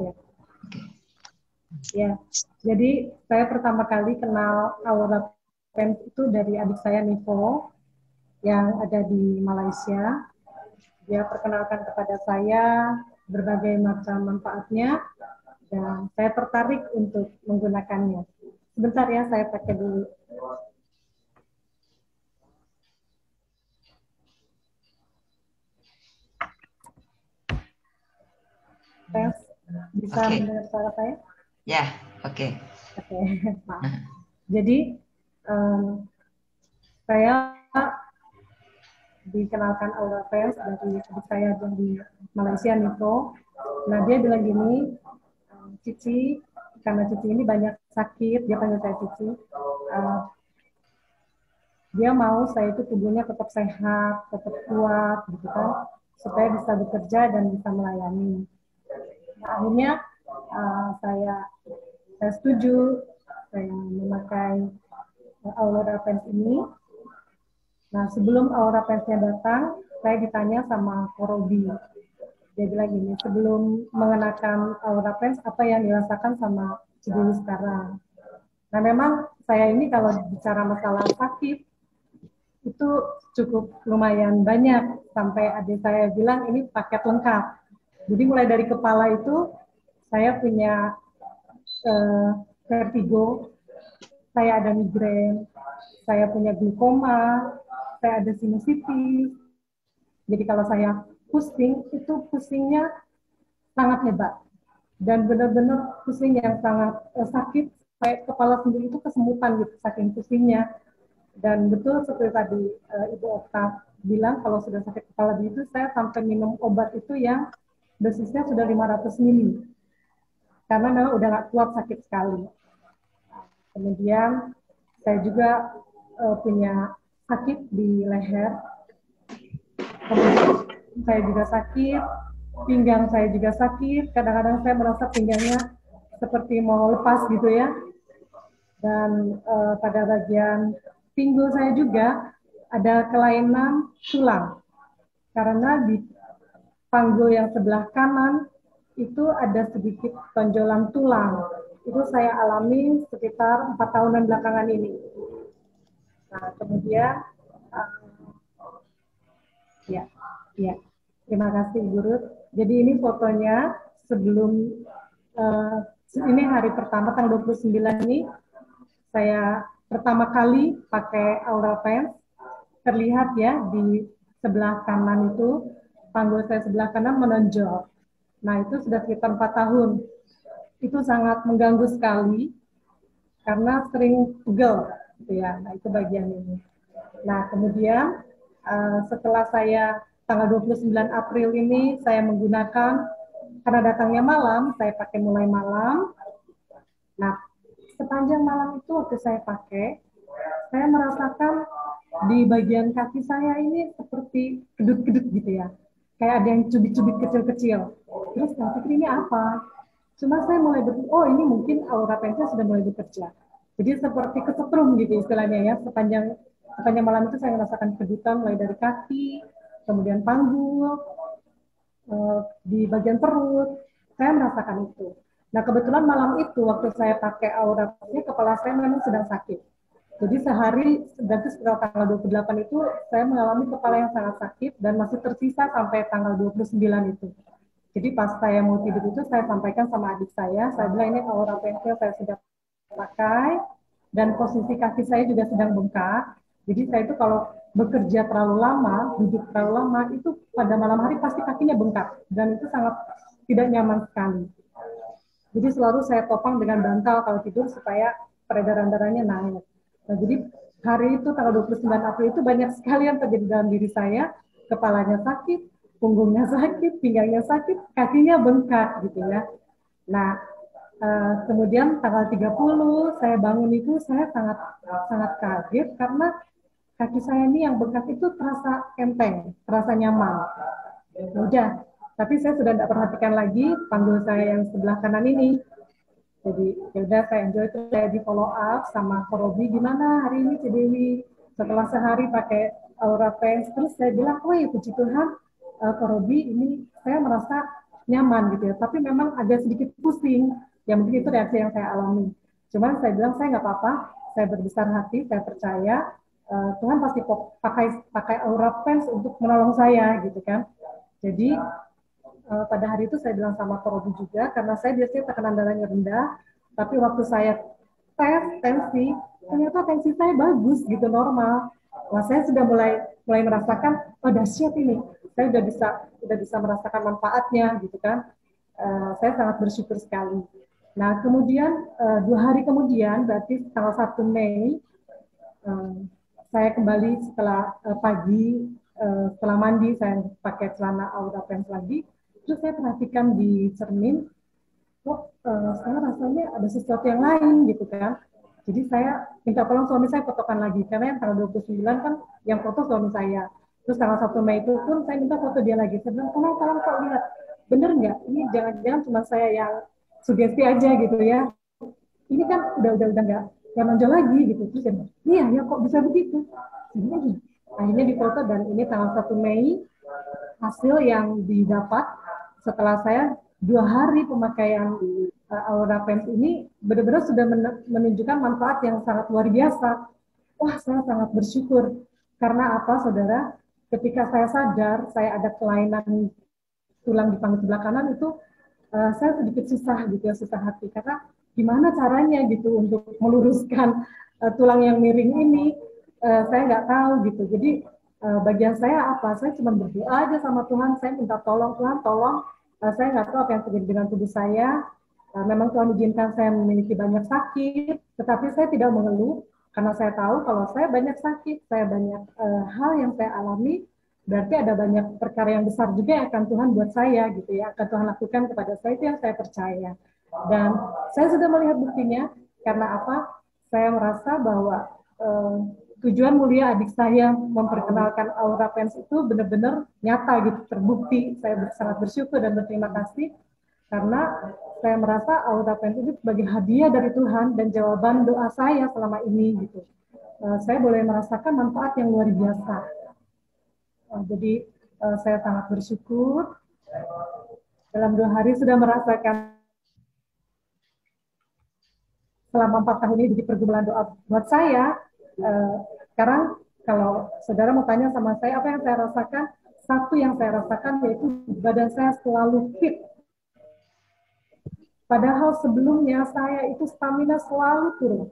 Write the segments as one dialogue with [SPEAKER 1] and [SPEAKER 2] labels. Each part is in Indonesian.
[SPEAKER 1] ya. Ya, jadi saya pertama kali kenal Aura Pen itu dari adik saya Nivo yang ada di Malaysia. Dia perkenalkan kepada saya berbagai macam manfaatnya dan saya tertarik untuk menggunakannya. Sebentar ya, saya pakai dulu. Tes, bisa mendengar suara saya?
[SPEAKER 2] Ya, oke.
[SPEAKER 1] Oke, maaf. Jadi saya dikenalkan Aura Fans dari adik saya di Malaysia, Nico. Nah, dia bilang gini, Cici, karena Cici ini banyak sakit, dia panggil saya Cici, dia mau saya itu tubuhnya tetap sehat, tetap kuat, gitu kan, supaya bisa bekerja dan bisa melayani. Nah, akhirnya saya setuju, saya memakai Aura Fans ini. Nah, sebelum Aura Fans-nya datang, saya ditanya sama Korobi. Dia bilang gini, sebelum mengenakan Aura Fans, apa yang dirasakan sama Cidewi sekarang? Nah, memang saya ini kalau bicara masalah sakit, itu cukup lumayan banyak. Sampai adik saya bilang ini paket lengkap. Jadi mulai dari kepala itu, saya punya vertigo, saya ada migrain, saya punya glukoma, saya ada sinusitis. Jadi kalau saya pusing, itu pusingnya sangat hebat. Dan benar-benar pusing yang sangat sakit, kayak kepala sendiri itu kesemutan gitu, saking pusingnya. Dan betul seperti tadi Ibu Okta bilang, kalau sudah sakit kepala itu, saya sampai minum obat itu yang dosisnya sudah 500 mili. Karena memang udah nggak kuat, sakit sekali. Kemudian saya juga punya sakit di leher. Kemudian saya juga sakit, pinggang saya juga sakit. Kadang-kadang saya merasa pinggangnya seperti mau lepas gitu ya. Dan pada bagian pinggul saya juga ada kelainan tulang. Karena di panggul yang sebelah kanan itu ada sedikit tonjolan tulang. Itu saya alami sekitar 4 tahunan belakangan ini. Nah, kemudian ya, terima kasih Guru. Jadi ini fotonya sebelum ini hari pertama tanggal 29 ini saya pertama kali pakai Aura Pen. Terlihat ya di sebelah kanan itu panggul saya sebelah kanan menonjol. Nah, itu sudah sekitar 4 tahun. Itu sangat mengganggu sekali karena sering pegel gitu ya. Nah, itu bagian ini. Nah, kemudian setelah saya tanggal 29 April ini saya menggunakan, karena datangnya malam, saya pakai mulai malam. Nah, sepanjang malam itu waktu saya pakai, saya merasakan di bagian kaki saya ini seperti kedut-kedut gitu ya. Kayak ada yang cubit-cubit kecil-kecil. Terus saya pikir ini apa? Cuma saya mulai berpikir, oh ini mungkin Aura Pensnya sudah mulai bekerja. Jadi seperti kesetrum gitu istilahnya ya. Sepanjang malam itu saya merasakan kedutan mulai dari kaki, kemudian panggul, di bagian perut. Saya merasakan itu. Nah, kebetulan malam itu waktu saya pakai Aura Pensnya, kepala saya memang sedang sakit. Jadi sehari, berarti setelah tanggal 28 itu, saya mengalami kepala yang sangat sakit dan masih tersisa sampai tanggal 29 itu. Jadi pas saya mau tidur itu, saya sampaikan sama adik saya bilang ini Aura Pensnya saya sudah pakai, dan posisi kaki saya juga sedang bengkak. Jadi saya itu kalau bekerja terlalu lama, duduk terlalu lama, itu pada malam hari pasti kakinya bengkak. Dan itu sangat tidak nyaman sekali. Jadi selalu saya topang dengan bantal kalau tidur supaya peredaran darahnya naik. Nah, jadi hari itu tanggal 29 April itu banyak sekali yang terjadi dalam diri saya, kepalanya sakit, punggungnya sakit, pinggangnya sakit, kakinya bengkak gitu ya. Nah, kemudian tanggal 30 saya bangun itu saya sangat kaget karena kaki saya ini yang bengkak itu terasa enteng, terasa nyaman. Udah, tapi saya sudah tidak perhatikan lagi panggul saya yang sebelah kanan ini. Jadi yaudah saya enjoy, itu saya di follow up sama Korobi, gimana hari ini Cidewi setelah sehari pakai Aura Pen. Terus saya bilang, wih puji Tuhan Korobi, ini saya merasa nyaman gitu ya, tapi memang agak sedikit pusing. Ya mungkin itu reaksi yang saya alami. Cuman saya bilang saya nggak apa-apa, saya berbesar hati, saya percaya Tuhan pasti pakai pakai aura fans untuk menolong saya gitu kan. Jadi pada hari itu saya bilang sama Pak Robi juga, karena saya biasanya tekanan darahnya rendah, tapi waktu saya tes tensi, ternyata tensi saya bagus gitu, normal. Nah, saya sudah mulai merasakan, oh dahsyat ini, saya udah bisa merasakan manfaatnya gitu kan. Saya sangat bersyukur sekali. Nah, kemudian 2 hari kemudian, berarti tanggal 1 Mei, saya kembali setelah pagi, setelah mandi, saya pakai celana Aura Pants lagi. Terus saya perhatikan di cermin, kok saya rasanya ada sesuatu yang lain gitu kan. Jadi saya minta tolong suami saya fotokan lagi, karena yang tanggal 29 kan yang foto suami saya. Terus tanggal 1 Mei itu pun saya minta foto dia lagi. Saya bilang, tolong kok lihat, bener nggak? Ini jangan-jangan cuma saya yang sugesti aja gitu ya. Ini kan udah nggak nonjol lagi gitu. Terus dia bilang, iya ya kok bisa begitu. Jadi akhirnya difoto dan ini tanggal 1 Mei hasil yang didapat setelah saya 2 hari pemakaian Aura Pens ini benar-benar sudah menunjukkan manfaat yang sangat luar biasa. Wah, saya sangat bersyukur. Karena apa, saudara? Ketika saya sadar, saya ada kelainan tulang di pangkal sebelah kanan itu, saya sedikit susah gitu ya, susah hati. Karena gimana caranya gitu untuk meluruskan tulang yang miring ini, saya nggak tahu gitu. Jadi bagian saya apa? Saya cuma berdoa aja sama Tuhan. Saya minta tolong Tuhan, tolong. Saya nggak tahu apa yang terjadi dengan tubuh saya. Memang Tuhan izinkan saya memiliki banyak sakit, tetapi saya tidak mengeluh karena saya tahu kalau saya banyak sakit, saya banyak hal yang saya alami, berarti ada banyak perkara yang besar juga yang akan Tuhan buat saya gitu ya, akan Tuhan lakukan kepada saya, itu yang saya percaya. Dan saya sudah melihat buktinya, karena apa? Saya merasa bahwa tujuan mulia adik saya memperkenalkan Aura Pens itu benar-benar nyata gitu, terbukti. Saya sangat bersyukur dan berterima kasih karena saya merasa Aura Pens itu sebagai hadiah dari Tuhan dan jawaban doa saya selama ini gitu. Saya boleh merasakan manfaat yang luar biasa. Jadi saya sangat bersyukur dalam 2 hari sudah merasakan selama 4 tahun ini di pergumulan doa buat saya. Sekarang kalau saudara mau tanya sama saya apa yang saya rasakan, satu yang saya rasakan yaitu badan saya selalu fit. Padahal sebelumnya saya itu stamina selalu turun.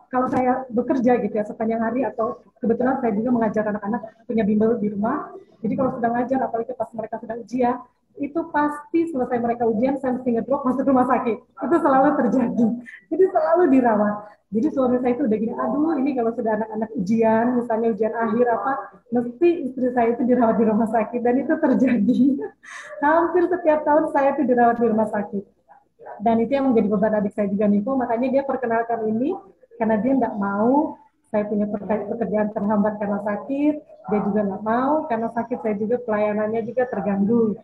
[SPEAKER 1] Kalau saya bekerja gitu ya sepanjang hari, atau kebetulan saya juga mengajar anak-anak, punya bimbel di rumah. Jadi kalau sedang ngajar, apalagi pas mereka sedang ujian, itu pasti selesai mereka ujian, saya mesti ngedrop masuk rumah sakit. Itu selalu terjadi. Jadi selalu dirawat. Jadi suami saya itu udah gini, aduh ini kalau sudah anak-anak ujian, misalnya ujian akhir apa, mesti istri saya itu dirawat di rumah sakit. Dan itu terjadi. Hampir setiap tahun saya itu dirawat di rumah sakit. Dan itu yang menjadi beban adik saya juga, Niko. Makanya dia perkenalkan ini, karena dia nggak mau saya punya pekerjaan terhambat karena sakit. Dia juga nggak mau, karena sakit saya juga pelayanannya juga terganggu.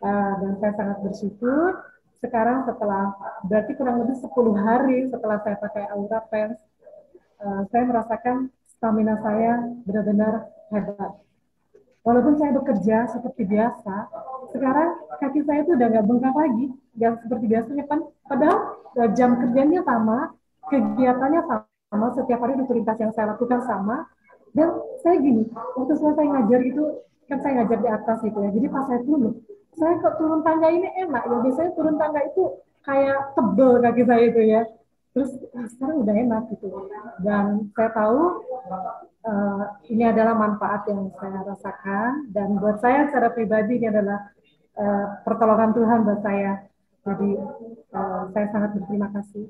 [SPEAKER 1] Dan saya sangat bersyukur. Sekarang setelah, berarti kurang lebih 10 hari setelah saya pakai Aura Pens, saya merasakan stamina saya benar-benar hebat. Walaupun saya bekerja seperti biasa, sekarang kaki saya itu udah nggak bengkak lagi, yang seperti biasanya kan. Padahal jam kerjanya sama, kegiatannya sama, setiap hari rutinitas yang saya lakukan sama. Dan saya gini, waktu selesai ngajar itu, kan saya ngajar di atas gitu ya, jadi pas saya turun, saya kok turun tangga ini enak ya, biasanya turun tangga itu kayak tebel kaki saya itu ya. Terus sekarang udah enak gitu. Dan saya tahu ini adalah manfaat yang saya rasakan, dan buat saya secara pribadi ini adalah pertolongan Tuhan buat saya. Jadi saya sangat berterima kasih,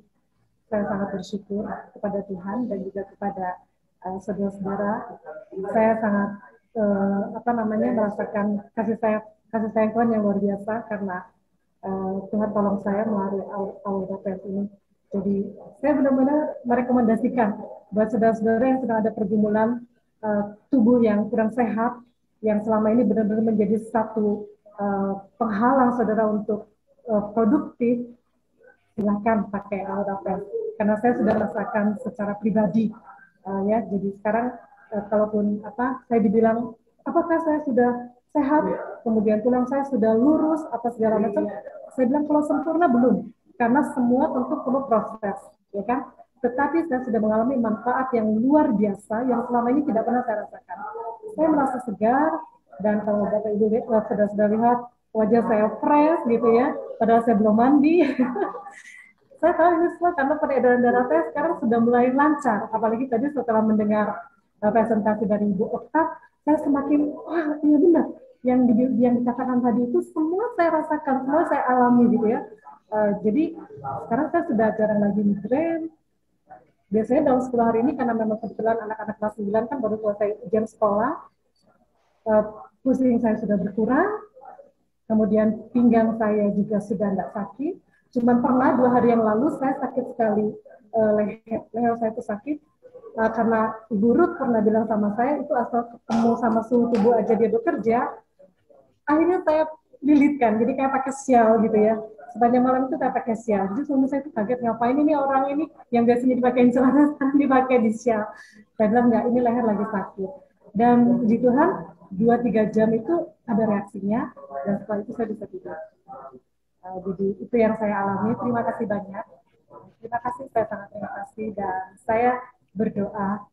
[SPEAKER 1] saya sangat bersyukur kepada Tuhan dan juga kepada saudara-saudara. Saya sangat merasakan kasih sayang Tuhan yang luar biasa, karena Tuhan tolong saya melalui Aura Pens ini. Jadi saya benar-benar merekomendasikan buat saudara-saudara yang sedang ada pergumulan tubuh yang kurang sehat, yang selama ini benar-benar menjadi satu penghalang saudara untuk produktif, silakan pakai Aura Pens. Karena saya sudah merasakan secara pribadi, ya. Jadi sekarang kalaupun saya dibilang, apakah saya sudah sehat, kemudian tulang saya sudah lurus, apa segala macam. Saya bilang kalau sempurna belum, karena semua tentu perlu proses, ya kan? Tetapi saya sudah mengalami manfaat yang luar biasa yang selama ini tidak pernah saya rasakan. Saya merasa segar, dan kalau Bapak Ibu sudah lihat wajah saya fresh gitu ya, padahal saya belum mandi. Saya tahu ini semua karena peredaran darah saya sekarang sudah mulai lancar, apalagi tadi setelah mendengar presentasi dari Ibu Okta, saya semakin, wah iya benar, yang dikatakan tadi itu semua saya rasakan, semua saya alami gitu ya. Jadi sekarang saya sudah jarang lagi migrain. Biasanya dalam 10 hari ini karena memang kebetulan anak-anak kelas 9 kan baru selesai jam sekolah, pusing saya sudah berkurang, kemudian pinggang saya juga sudah tidak sakit. Cuman pernah 2 hari yang lalu saya sakit sekali, leher saya itu sakit, karena Ibu Ruth pernah bilang sama saya itu asal ketemu sama suhu tubuh aja dia bekerja. Akhirnya saya lilitkan, jadi kayak pakai sial gitu ya. Sepanjang malam itu saya pakai sial. Jadi suami saya itu kaget, ngapain ini orang ini yang biasanya dipakai celana sekarang dipakai di sial. Saya bilang enggak, ini leher lagi sakit. Dan puji Tuhan 2-3 jam itu ada reaksinya, dan setelah itu saya bisa tidur. Jadi itu yang saya alami. Terima kasih banyak. Terima kasih, saya sangat terima kasih, dan saya berdoa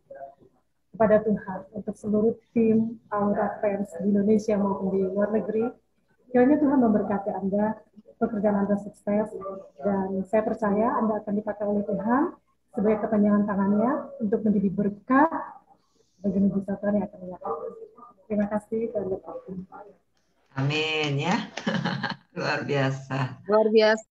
[SPEAKER 1] kepada Tuhan untuk seluruh tim Aura Fans di Indonesia maupun di luar negeri. Kiranya Tuhan memberkati Anda, pekerjaan Anda sukses, dan saya percaya Anda akan dipakai oleh Tuhan sebagai kepanjangan tangannya untuk menjadi berkat bagi negeri Tuhan yang akan menyertai. Terima kasih, dan
[SPEAKER 2] Amin ya. Luar biasa.
[SPEAKER 3] Luar biasa.